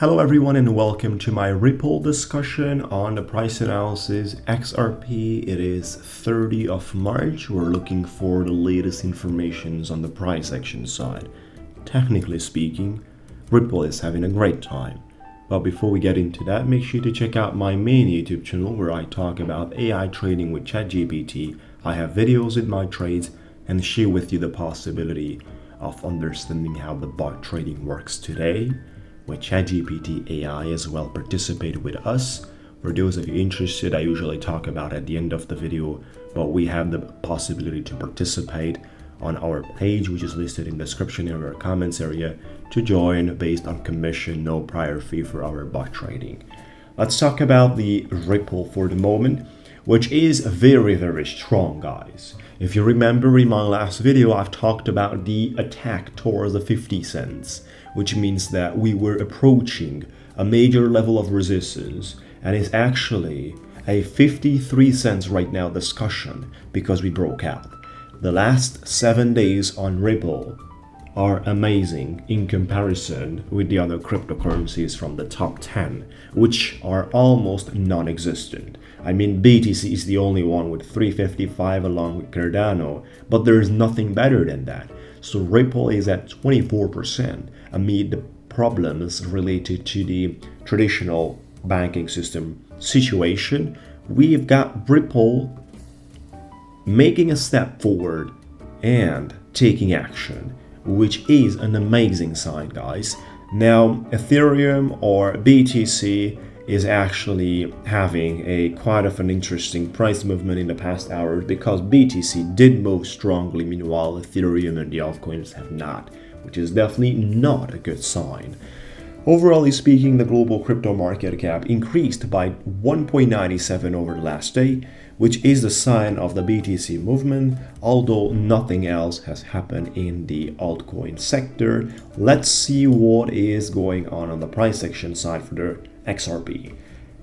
Hello everyone and welcome to my Ripple discussion on the price analysis XRP. It is 30th of March. We're looking for the latest informations on the price action side. Technically speaking, Ripple is having a great time. But before we get into that, make sure to check out my main YouTube channel where I talk about AI trading with ChatGPT. I have videos with my trades and share with you the possibility of understanding how the bot trading works today. With ChatGPT AI as well participate with us. For those of you interested, I usually talk about at the end of the video, but we have the possibility to participate on our page, which is listed in the description in our comments area, to join based on commission, no prior fee for our bot trading. Let's talk about the Ripple for the moment, which is very strong, guys. If you remember in my last video, I've talked about the attack towards the 50 cents, which means that we were approaching a major level of resistance, and it's actually a 53 cents right now discussion because we broke out. The last 7 days on Ripple are amazing in comparison with the other cryptocurrencies from the top 10, which are almost non-existent. I mean, BTC is the only one with 355 along with Cardano, but there is nothing better than that. So Ripple is at 24% amid the problems related to the traditional banking system situation. We've got Ripple making a step forward and taking action, which is an amazing sign, guys. Now, Ethereum or BTC is actually having a quite of an interesting price movement in the past hours because BTC did move strongly, meanwhile Ethereum and the altcoins have not, which is definitely not a good sign. Overall speaking, the global crypto market cap increased by 1.97 over the last day, which is the sign of the BTC movement, although nothing else has happened in the altcoin sector. Let's see what is going on the price action side for the XRP.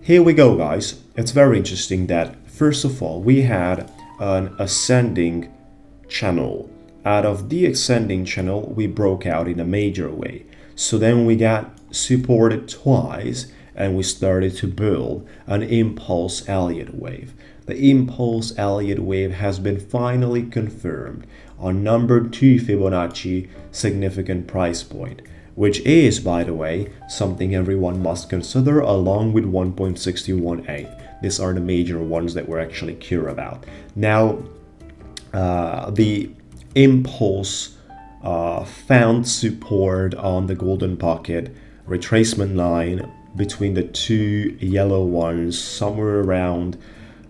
Here we go, guys. It's very interesting that first of all we had an ascending channel. Out of the ascending channel we broke out in a major way, so then we got supported twice and we started to build an impulse Elliott wave. The impulse Elliott wave has been finally confirmed on number 2 Fibonacci significant price point, which is, by the way, something everyone must consider along with 1.618. These are the major ones that we're actually curious about. Now, the impulse found support on the golden pocket retracement line between the two yellow ones, somewhere around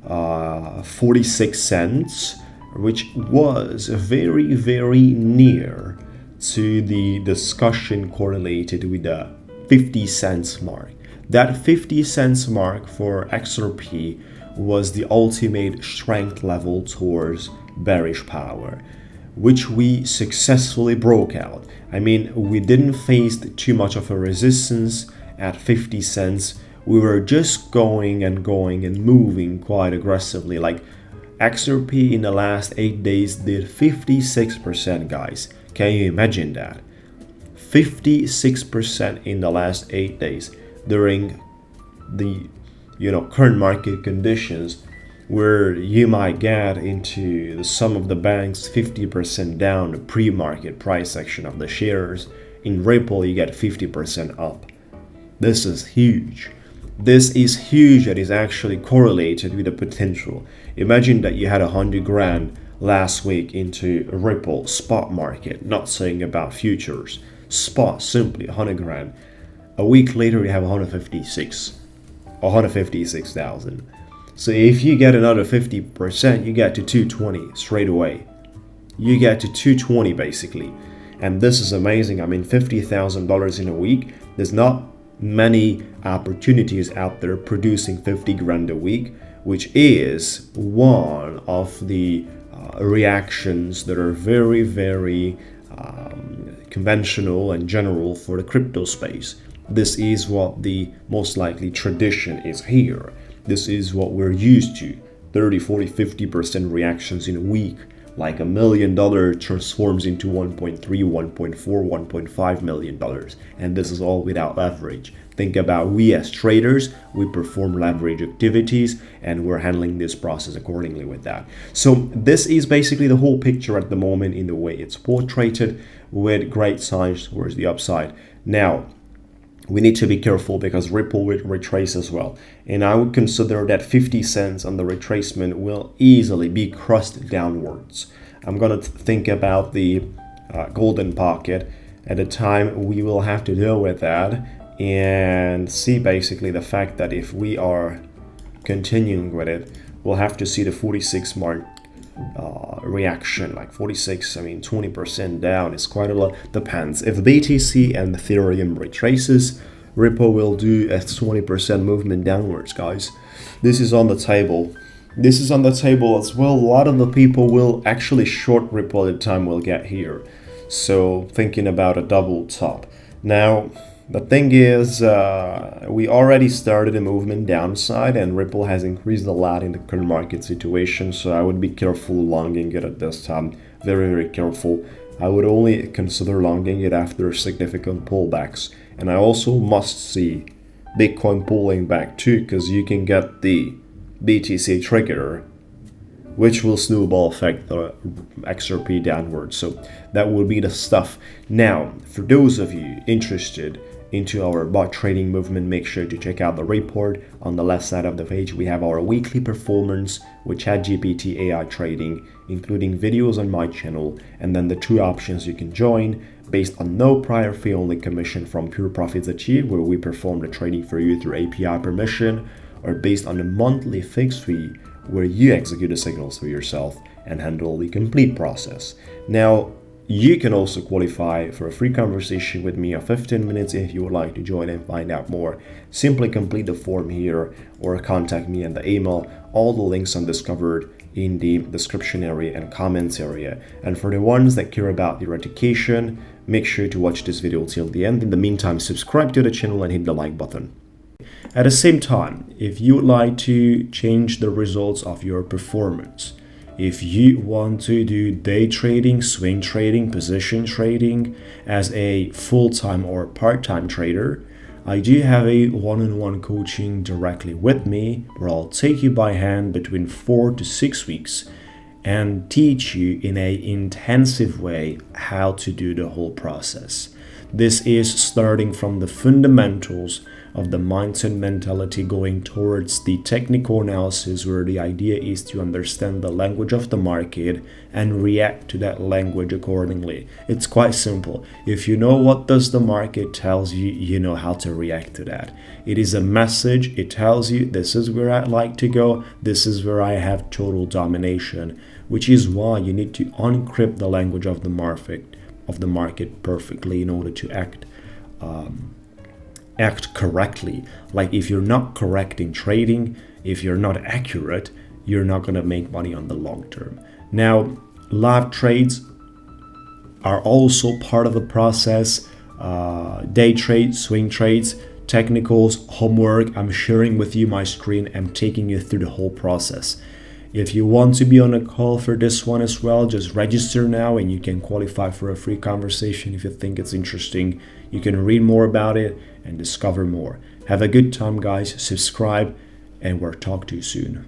46 cents, which was very near to the discussion correlated with the 50 cents mark. That 50 cents mark for XRP was the ultimate strength level towards bearish power, which we successfully broke out. I mean, we didn't face too much of a resistance at 50 cents. We were just going and moving quite aggressively. Like XRP in the last 8 days did 56%, guys. Can you imagine that? 56% in the last 8 days during the current market conditions, where you might get into some of the banks 50% down the pre-market price action of the shares. In Ripple you get 50% up. This is huge. This is huge. That is actually correlated with the potential. Imagine that you had 100 grand last week into Ripple spot market, not saying about futures, spot, simply 100 grand. A week later you have 156,000. So if you get another 50%, you get to 220 straight away. You get to 220 basically. And this is amazing. I mean, $50,000 in a week. There's not many opportunities out there producing 50 grand a week, which is one of the reactions that are very conventional and general for the crypto space. This is what the most likely tradition is here. This is what we're used to. 30, 40, 50% reactions in a week like $1 million transforms into 1.3, 1.4, 1.5 million dollars, and this is all without leverage. Think about, we as traders, we perform leverage activities and we're handling this process accordingly with that. So this is basically the whole picture at the moment in the way it's portrayed, with great signs towards the upside. Now, we need to be careful because Ripple will retrace as well. And I would consider that 50 cents on the retracement will easily be crossed downwards. I'm going to think about the golden pocket. At the time, we will have to deal with that and see basically the fact that if we are continuing with it, we'll have to see the 46 mark reaction, like 46, I mean 20% down is quite a lot. Depends. If BTC and Ethereum retraces, Ripple will do a 20% movement downwards, guys. This is on the table. This is on the table as well. A lot of the people will actually short Ripple at the time we'll get here. So thinking about a double top. Now, the thing is, we already started a movement downside and Ripple has increased a lot in the current market situation. So I would be careful longing it at this time. Very, very careful. I would only consider longing it after significant pullbacks. And I also must see Bitcoin pulling back too, because you can get the BTC trigger, which will snowball effect the XRP downwards. So that would be the stuff. Now, for those of you interested into our bot trading movement, make sure to check out the report. On the left side of the page, we have our weekly performance with ChatGPT AI trading, including videos on my channel, and then the 2 options you can join based on no prior fee, only commission from pure profits achieved, where we perform the trading for you through API permission, or based on a monthly fixed fee, where you execute the signals for yourself and handle the complete process. Now, you can also qualify for a free conversation with me of 15 minutes if you would like to join and find out more. Simply complete the form here or contact me in the email. All the links are discovered in the description area and comments area. And for the ones that care about your education, make sure to watch this video till the end. In the meantime, subscribe to the channel and hit the like button. At the same time, if you would like to change the results of your performance, if you want to do day trading, swing trading, position trading as a full-time or part-time trader, I do have a one-on-one coaching directly with me where I'll take you by hand between 4 to 6 weeks and teach you in an intensive way how to do the whole process. This is starting from the fundamentals of the mindset mentality going towards the technical analysis, where the idea is to understand the language of the market and react to that language accordingly. It's quite simple. If you know what does the market tells you, you know how to react to that. It is a message. It tells you this is where I'd like to go. This is where I have total domination, which is why you need to uncrypt the language of the market perfectly in order to act correctly. Like, if you're not correct in trading, if you're not accurate, you're not going to make money on the long term. Now, live trades are also part of the process. Day trades, swing trades, technicals, homework. I'm sharing with you my screen. I'm taking you through the whole process. If you want to be on a call for this one as well, just register now and you can qualify for a free conversation if you think it's interesting. You can read more about it and discover more. Have a good time, guys. Subscribe and we'll talk to you soon.